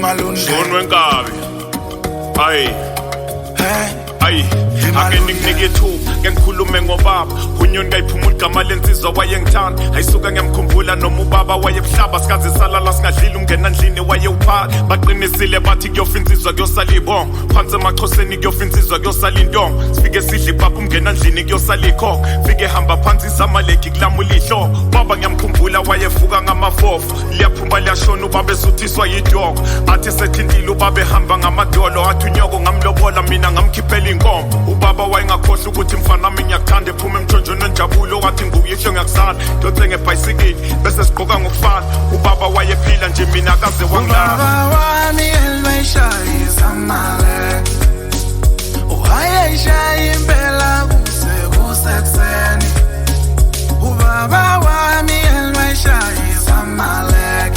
Malunde. Son wenkabi. Ayi. Ayi, ake nginike ithuba ke ngikhulume ngobaba unyoni kayiphumula igama lensizwa wayengithanda ayisuka ngiyamkhumbula noma ubaba wayebuhlaba sikaze salala singadlile ungena ndlini wayewuphala baqinisile bathi kuyofa insizwa kuyosala ibongo phansi emaxhoseni kuyofa insizwa kuyosala intongo sifike sidle ibhaphu ungena ndlini kuyosala ikhokho fike hamba phansi izamaleki kulamula ihloko baba ngiyamkhumbula wayevuka ngamafofu liyaphumba liyashona ubaba esuthiswa yidoko athi sethintile ubaba ehamba ngamadolo athi unyoko ngamlobola mina ngamkhiphela inkomo ubaba wayengakhohlwa ukuthi mfana wami ngiyakuthanda ephume emthonjweni enjabulo wathi nguyihlo ngiyakusala ngiyothenga ebhayisikili bese sigqoka ngokufana ubaba wayephila nje mina akaze wangilala ubaba wami elwayishaya izamale wayeshaya impela kusekuseni ubaba wami elwayishaya izamale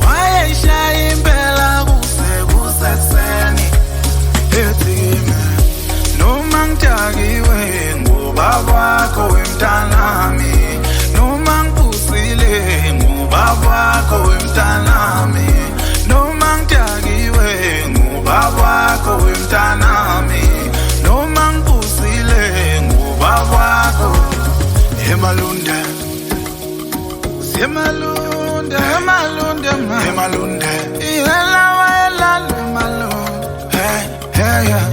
wayeshaya impela kusekuseni ethime noma ngitakiwe ngubaba wakho wemntanami noma ngibusile ngubaba wakho wemntanami noma ngitakiwe ngubaba wakho wemntanami noma ngibusile ngubaba wakho emalunde emalunde emalunde emalunde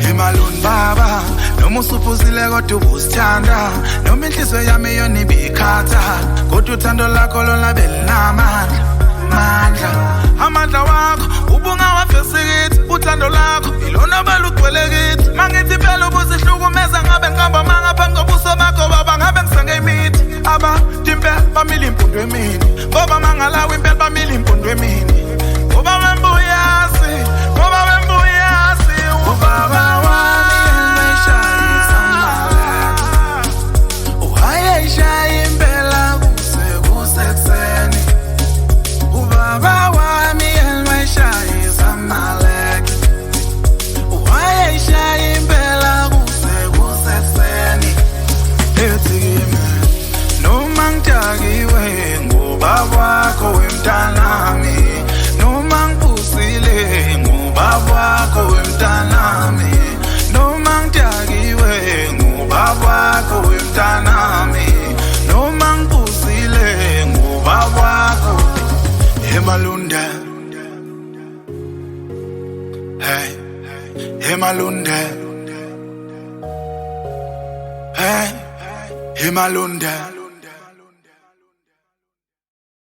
emalunde baba noma usuphuzile kodwa ubusithanda noma inhliziyo yami yona ibikhatha kodwa uthando lakho lona belinamandla amandla wakho ubungawafesi kithi uthando lakho ilona belugcwele kithi mangithi phela ubusihlukumeza ngabe ngihamba mangaphambi kobuso bakho baba ngabe ngisenge imithi abantu impela bamile impundu emini ngoba mangalawo impela bamile impundu emini ngoba wembuyasi ngoba wembuyasi ubaba wami elwayishaya izamale wayeshaya impela kusekuseni ubaba wami elwayishaya izamale wayeshaya impela kusekuseni ethime noma ngitakiwe ngubaba wakho wemntanami noma ngibusile ngubaba wakho wemntanami noma ngitakiwe ngubaba wakho wemntanami noma ngibusile ngubaba wakho emalunde emalunde emalunde